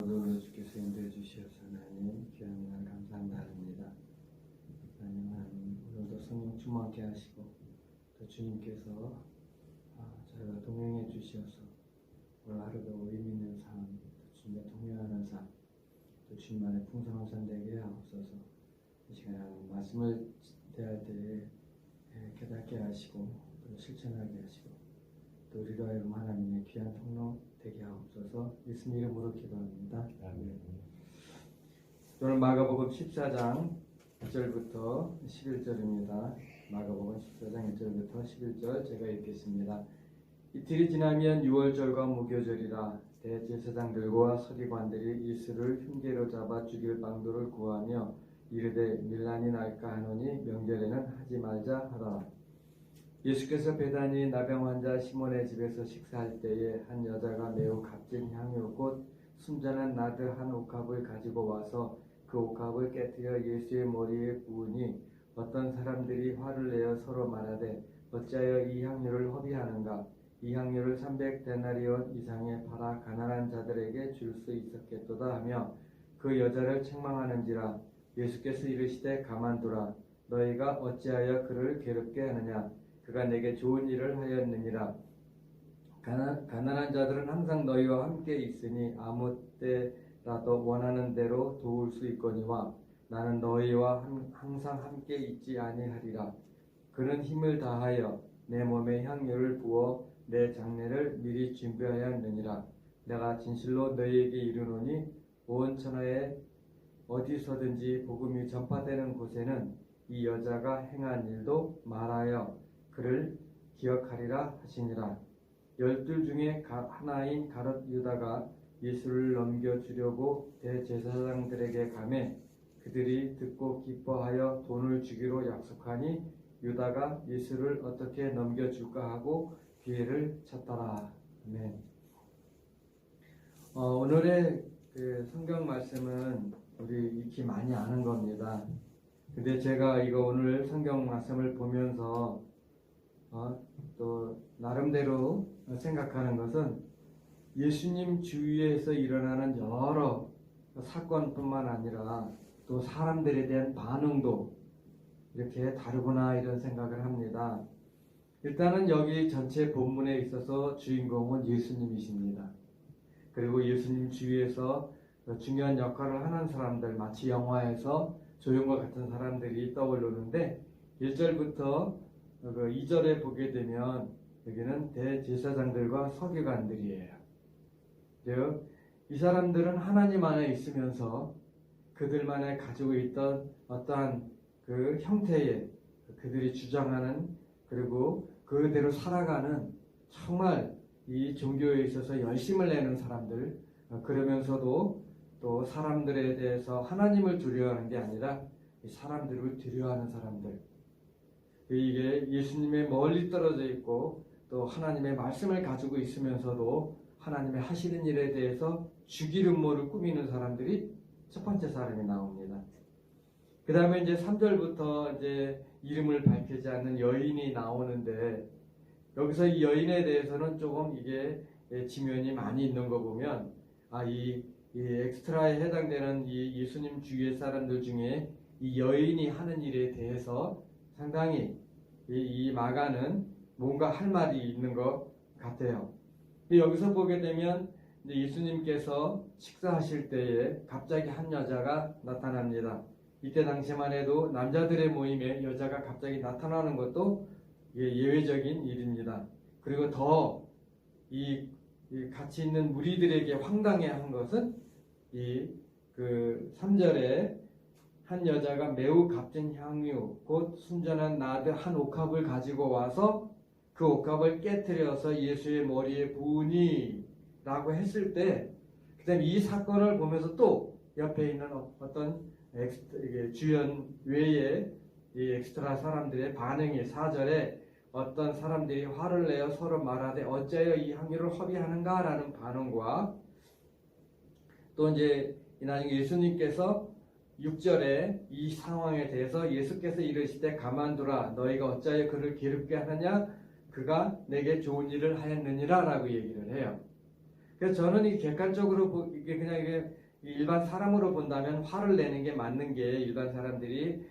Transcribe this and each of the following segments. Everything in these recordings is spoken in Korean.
오늘 주께서 인도해 주시어서 하나님 귀한 날 감사합니다. 하나님 오늘도 성령 충만케 하시고 또 주님께서 저희와 동행해 주시어서 오늘 하루도 의미 있는 삶, 또 주님과 동행하는 삶, 또 주님만의 풍성한 삶 되게 하옵소서. 이 시간에 말씀을 대할 때에 깨닫게 하시고 또 실천하게 하시고 또 우리로 하여금 하나님의 귀한 통로 되게 하옵소서. 예수님 이름으로 기도합니다. 아멘. 오늘 마가복음 14장 1절부터 11절입니다. 마가복음 14장 1절부터 11절 제가 읽겠습니다. 이틀이 지나면 유월절과 무교절이라 대제사장들과 서기관들이 예수를 흉계로 잡아 죽일 방도를 구하며 이르되 밀란이 날까 하노니 명절에는 하지 말자 하더라. 예수께서 베다니 나병 환자 시몬의 집에서 식사할 때에 한 여자가 매우 값진 향유 곧 순전한 나드 한 옥합을 가지고 와서 그 옥합을 깨뜨려 예수의 머리에 부으니 어떤 사람들이 화를 내어 서로 말하되 어찌하여 이 향유를 허비하는가. 이 향유를 300데나리온 이상에 팔아 가난한 자들에게 줄 수 있었겠도다 하며 그 여자를 책망하는지라. 예수께서 이르시되 가만두라. 너희가 어찌하여 그를 괴롭게 하느냐. 그가 내게 좋은 일을 하였느니라. 가난한 자들은 항상 너희와 함께 있으니 아무 때라도 원하는 대로 도울 수 있거니와 나는 너희와 항상 함께 있지 아니하리라. 그는 힘을 다하여 내 몸에 향유를 부어 내 장례를 미리 준비하였느니라. 내가 진실로 너희에게 이르노니 온 천하에 어디서든지 복음이 전파되는 곳에는 이 여자가 행한 일도 말하여 그를 기억하리라 하시니라. 12 중에 하나인 가룟 유다가 예수를 넘겨주려고 대제사장들에게 가매 그들이 듣고 기뻐하여 돈을 주기로 약속하니 유다가 예수를 어떻게 넘겨줄까 하고 기회를 찾더라. 아멘. 오늘의 성경 말씀은 우리 익히 많이 아는 겁니다. 근데 제가 이거 오늘 성경 말씀을 보면서 또 나름대로 생각하는 것은 예수님 주위에서 일어나는 여러 사건뿐만 아니라 또 사람들에 대한 반응도 이렇게 다르구나 이런 생각을 합니다. 일단은 여기 전체 본문에 있어서 주인공은 예수님이십니다. 그리고 예수님 주위에서 중요한 역할을 하는 사람들, 마치 영화에서 조용과 같은 사람들이 떠오르는데 1절부터 2절에 보게 되면 여기는 대제사장들과 서기관들이에요. 즉, 이 사람들은 하나님 안에 있으면서 그들만의 가지고 있던 어떠한 그 형태의 그들이 주장하는 그리고 그대로 살아가는 정말 이 종교에 있어서 열심을 내는 사람들, 그러면서도 또 사람들에 대해서 하나님을 두려워하는 게 아니라 사람들을 두려워하는 사람들, 이게 예수님의 멀리 떨어져 있고 또 하나님의 말씀을 가지고 있으면서도 하나님의 하시는 일에 대해서 죽일 음모를 꾸미는 사람들이 첫 번째 사람이 나옵니다. 그 다음에 이제 3절부터 이제 이름을 밝히지 않는 여인이 나오는데 여기서 이 여인에 대해서는 조금 이게 지면이 많이 있는 거 보면 이 엑스트라에 해당되는 이 예수님 주위의 사람들 중에 이 여인이 하는 일에 대해서 상당히 이 마가는 뭔가 할 말이 있는 것 같아요. 여기서 보게 되면 예수님께서 식사하실 때에 갑자기 한 여자가 나타납니다. 이때 당시만 해도 남자들의 모임에 여자가 갑자기 나타나는 것도 예외적인 일입니다. 그리고 더 이 같이 있는 무리들에게 황당해한 것은 그 3절에 한 여자가 매우 값진 향유 곧 순전한 나드 한 옥합을 가지고 와서 그 옥합을 깨뜨려서 예수의 머리에 부으니 라고 했을 때 그다음에 이 사건을 보면서 또 옆에 있는 어떤 주연 외에 이 엑스트라 사람들의 반응이 4절에 어떤 사람들이 화를 내어 서로 말하되 어찌하여 이 향유를 허비하는가 라는 반응과 또 이제 나중에 예수님께서 6절에 이 상황에 대해서 예수께서 이르시되 가만두라. 너희가 어찌하여 그를 괴롭게 하느냐. 그가 내게 좋은 일을 하였느니라 라고 얘기를 해요. 그래서 저는 이 객관적으로 이게 그냥 이게 일반 사람으로 본다면 화를 내는 게 맞는 게 일반 사람들이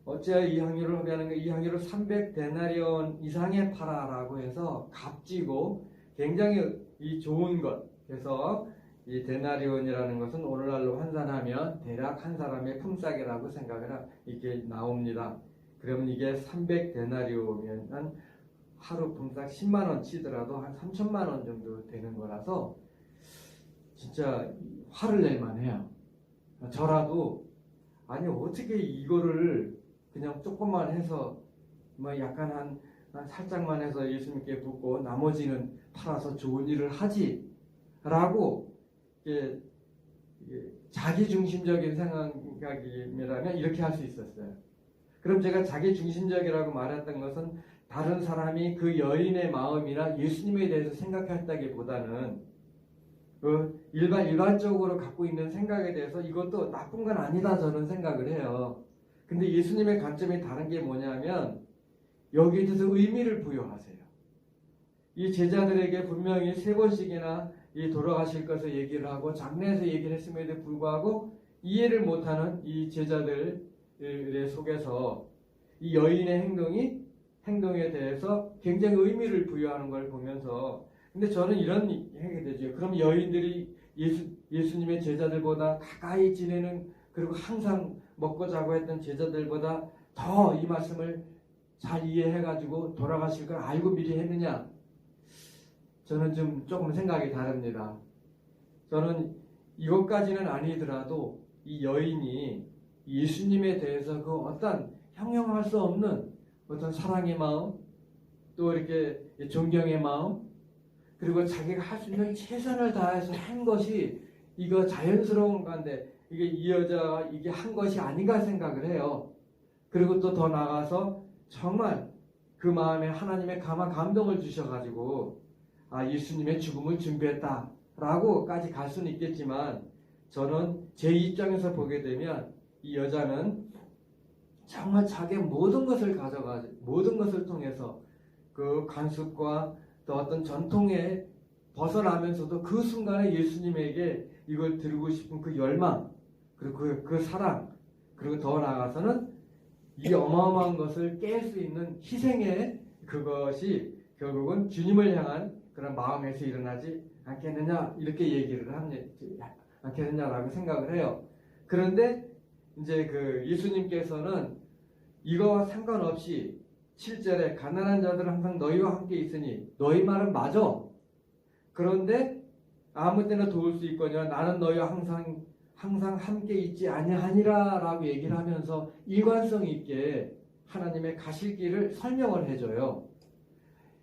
어째야 이 향유를 허비하는가 이 향유를 300데나리온 이상에 팔아라고 해서 값지고 굉장히 이 좋은 것 그래서 이 데나리온이라는 것은 오늘날로 환산하면 대략 한 사람의 품삯이라고 생각을 이게 나옵니다. 그러면 이게 300데나리온이면 하루 품삯 10만 원 치더라도 한 3천만 원 정도 되는 거라서 진짜 화를 낼 만해요. 저라도 아니 어떻게 이거를 그냥 조금만 해서 뭐 약간 한 살짝만 해서 예수님께 붓고 나머지는 팔아서 좋은 일을 하지라고 이게 자기중심적인 생각이라면 이렇게 할 수 있었어요. 그럼 제가 자기중심적이라고 말했던 것은 다른 사람이 그 여인의 마음이나 예수님에 대해서 생각했다기보다는 일반적으로 갖고 있는 생각에 대해서 이것도 나쁜 건 아니다 저는 생각을 해요. 근데 예수님의 관점이 다른 게 뭐냐면 여기에 대해서 의미를 부여하세요. 이 제자들에게 분명히 3번씩이나 이 돌아가실 것을 얘기를 하고 장례에서 얘기를 했음에도 불구하고 이해를 못하는 이 제자들의 속에서 이 여인의 행동에 대해서 굉장히 의미를 부여하는 걸 보면서 근데 저는 이런 얘기가 되죠. 그럼 여인들이 예수님의 제자들보다 가까이 지내는 그리고 항상 먹고 자고 했던 제자들보다 더 이 말씀을 잘 이해해가지고 돌아가실 걸 알고 미리 했느냐? 저는 조금 생각이 다릅니다. 저는 이것까지는 아니더라도 이 여인이 예수님에 대해서 그 어떤 형용할 수 없는 어떤 사랑의 마음, 또 이렇게 존경의 마음, 그리고 자기가 할 수 있는 최선을 다해서 한 것이 이거 자연스러운 건데 이게 이 여자가 이게 한 것이 아닌가 생각을 해요. 그리고 또 더 나아가서 정말 그 마음에 하나님의 감동을 주셔가지고 예수님의 죽음을 준비했다라고까지 갈 수는 있겠지만 저는 제 입장에서 보게 되면 이 여자는 정말 자기의 모든 것을 가져가지고 모든 것을 통해서 그 관습과 또 어떤 전통에 벗어나면서도 그 순간에 예수님에게 이걸 드리고 싶은 그 열망 그리고 그 사랑 그리고 더 나아가서는 이 어마어마한 것을 깰 수 있는 희생의 그것이 결국은 주님을 향한 그런 마음에서 일어나지 않겠느냐 이렇게 얘기를 않겠느냐라고 생각을 해요. 그런데 이제 그 예수님께서는 이거와 상관없이 7절에 가난한 자들은 항상 너희와 함께 있으니 너희 말은 맞아. 그런데 아무 때나 도울 수 있거니와 나는 너희와 항상 함께 있지 아니하니라 라고 얘기를 하면서 일관성 있게 하나님의 가실 길을 설명을 해줘요.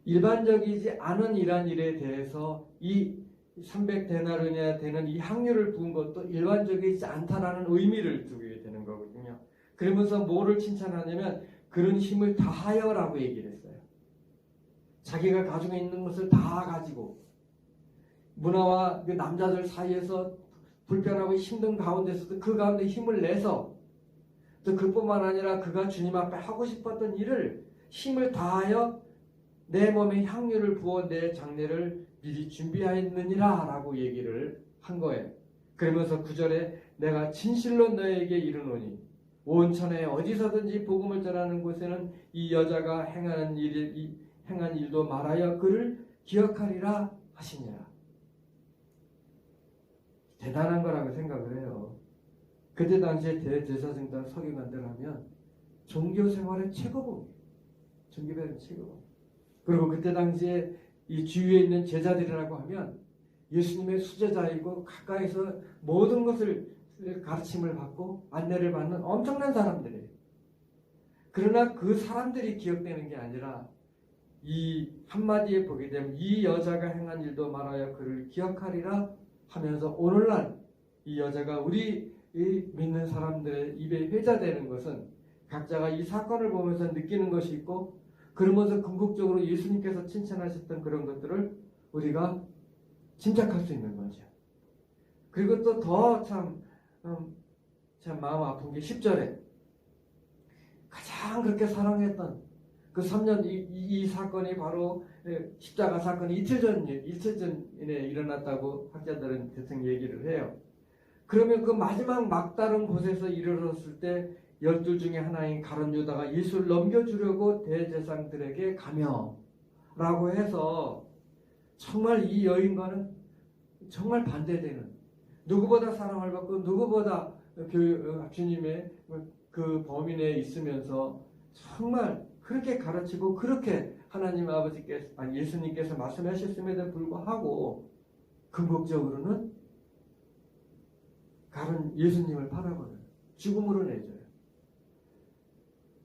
일반적이지 않은 이러한 일에 대해서 이 300데나리온이나 되는 이 향유를 부은 것도 일반적이지 않다라는 의미를 두게 되는 거거든요. 그러면서 뭐를 칭찬하냐면 그런 힘을 다하여라고 얘기를 했어요. 자기가 가지고 있는 것을 다 가지고 문화와 그 남자들 사이에서 불편하고 힘든 가운데서도 그 가운데 힘을 내서 또 그뿐만 아니라 그가 주님 앞에 하고 싶었던 일을 힘을 다하여 내 몸에 향유를 부어 내 장례를 미리 준비하였느니라 라고 얘기를 한 거예요. 그러면서 9절에 내가 진실로 너에게 이르노니 온 천하에 어디서든지 복음을 전하는 곳에는 이 여자가 행한 일도 말하여 그를 기억하리라 하시니라. 대단한 거라고 생각을 해요. 그때 당시에 대제사장단 서기관들 하면 종교 생활의 최고봉이에요. 종교배는 최고봉. 그리고 그때 당시에 이 주위에 있는 제자들이라고 하면 예수님의 수제자이고 가까이서 모든 것을 가르침을 받고 안내를 받는 엄청난 사람들이에요. 그러나 그 사람들이 기억되는 게 아니라 이 한마디에 보게 되면 이 여자가 행한 일도 말하여 그를 기억하리라 하면서 오늘날 이 여자가 우리 믿는 사람들의 입에 회자되는 것은 각자가 이 사건을 보면서 느끼는 것이 있고 그러면서 궁극적으로 예수님께서 칭찬하셨던 그런 것들을 우리가 짐작할 수 있는 거죠. 그리고 또 더 참 마음 아픈 게 10절에 가장 그렇게 사랑했던 그 3년 이 이 사건이 바로 십자가 사건이 이틀 전에 일어났다고 학자들은 대충 얘기를 해요. 그러면 그 마지막 막다른 곳에서 이르렀을 때 12 중에 하나인 가룟 유다가 예수를 넘겨주려고 대제사장들에게 가며 라고 해서 정말 이 여인과는 정말 반대되는, 누구보다 사랑을 받고 누구보다 주님의 그 범위 내에 있으면서 정말 그렇게 가르치고 그렇게 하나님 아버지께서, 예수님께서 말씀하셨음에도 불구하고 궁극적으로는 예수님을 바라보는, 죽음으로 내줘요.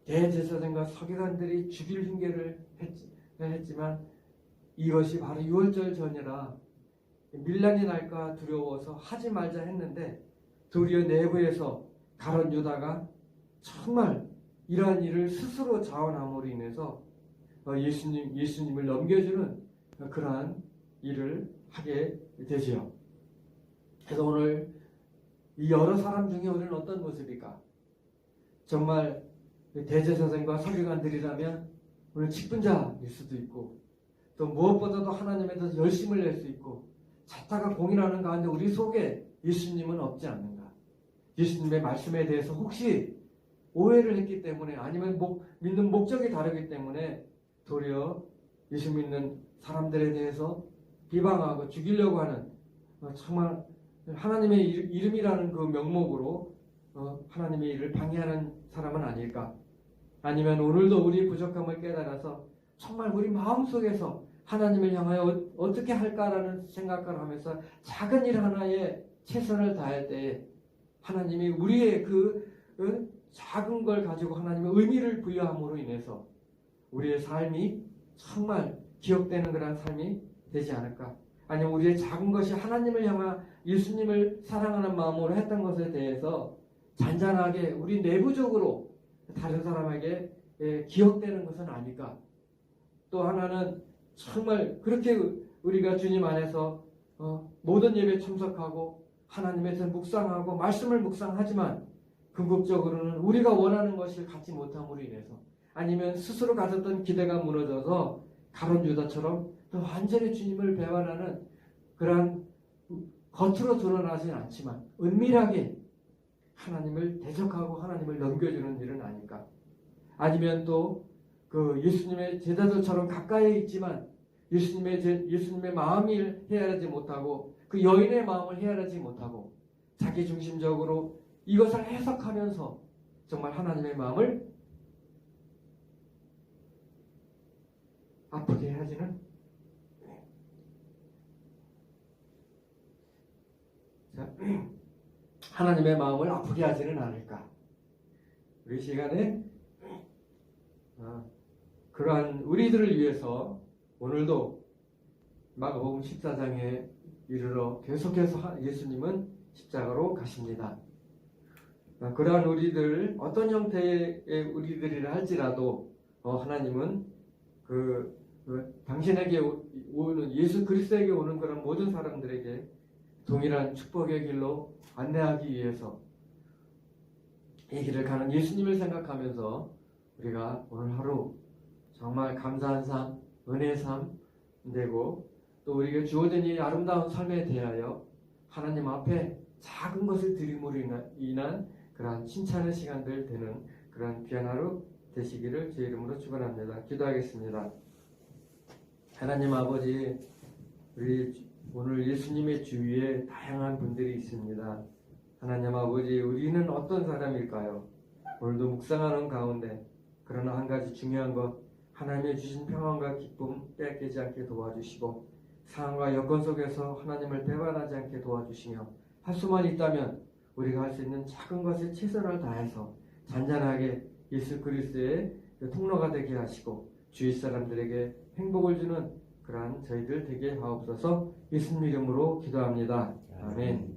대제사장과 서기관들이 죽일 흉계를 했지만 이것이 바로 유월절 전이라 밀란이 날까 두려워서 하지 말자 했는데, 도리어 내부에서 가룟 유다가 정말 이러한 일을 스스로 자원함으로 인해서 예수님을 넘겨주는 그러한 일을 하게 되지요. 그래서 오늘 이 여러 사람 중에 우리는 어떤 모습일까? 정말 대제사장과 서기관들이라면 오늘 직분자일 수도 있고, 또 무엇보다도 하나님에 대해서 열심을 낼 수 있고, 자타가 공인하는 가운데 우리 속에 예수님은 없지 않는가? 예수님의 말씀에 대해서 혹시 오해를 했기 때문에, 아니면 믿는 목적이 다르기 때문에 도리어 예수 믿는 사람들에 대해서 비방하고 죽이려고 하는, 정말 하나님의 이름이라는 그 명목으로 하나님의 일을 방해하는 사람은 아닐까? 아니면 오늘도 우리 부족함을 깨달아서 정말 우리 마음속에서 하나님을 향하여 어떻게 할까라는 생각을 하면서 작은 일 하나에 최선을 다할 때에 하나님이 우리의 그 작은 걸 가지고 하나님의 의미를 부여함으로 인해서 우리의 삶이 정말 기억되는 그런 삶이 되지 않을까? 아니면 우리의 작은 것이 하나님을 향한 예수님을 사랑하는 마음으로 했던 것에 대해서 잔잔하게 우리 내부적으로 다른 사람에게 기억되는 것은 아닐까? 또 하나는 정말 그렇게 우리가 주님 안에서 모든 예배에 참석하고 하나님에서 묵상하고 말씀을 묵상하지만 궁극적으로는 우리가 원하는 것을 갖지 못함으로 인해서, 아니면 스스로 가졌던 기대가 무너져서 가룟 유다처럼 또 완전히 주님을 배반하는 그러한 겉으로 드러나진 않지만 은밀하게 하나님을 대적하고 하나님을 넘겨주는 일은 아닐까? 아니면 또 그 예수님의 제자들처럼 가까이 있지만 예수님의 마음을 헤아리지 못하고 그 여인의 마음을 헤아리지 못하고 자기 중심적으로 이것을 해석하면서 정말 하나님의 마음을 아프게 하지는, 하나님의 마음을 아프게 하지는 않을까? 우리 시간에 그러한 우리들을 위해서 오늘도 마가복음 14장에 이르러 계속해서 예수님은 십자가로 가십니다. 그러한 우리들, 어떤 형태의 우리들이라 할지라도 하나님은 당신에게 오는, 예수 그리스도에게 오는 그런 모든 사람들에게 동일한 축복의 길로 안내하기 위해서 이 길을 가는 예수님을 생각하면서 우리가 오늘 하루 정말 감사한 삶, 은혜의 삶 되고, 또 우리에게 주어진 이 아름다운 삶에 대하여 하나님 앞에 작은 것을 드림으로 인한 그러한 칭찬의 시간들 되는 그런 귀한 하루 되시기를 제 이름으로 축원합니다. 기도하겠습니다. 하나님 아버지, 우리 오늘 예수님의 주위에 다양한 분들이 있습니다. 하나님 아버지, 우리는 어떤 사람일까요? 오늘도 묵상하는 가운데 그러나 한 가지 중요한 것, 하나님의 주신 평안과 기쁨 빼앗기지 않게 도와주시고, 상황과 여건 속에서 하나님을 배반하지 않게 도와주시며, 할 수만 있다면 우리가 할 수 있는 작은 것에 최선을 다해서 잔잔하게 예수 그리스도의 통로가 되게 하시고 주위 사람들에게 행복을 주는 그러한 저희들 되게 하옵소서. 예수님 이름으로 기도합니다. 아멘.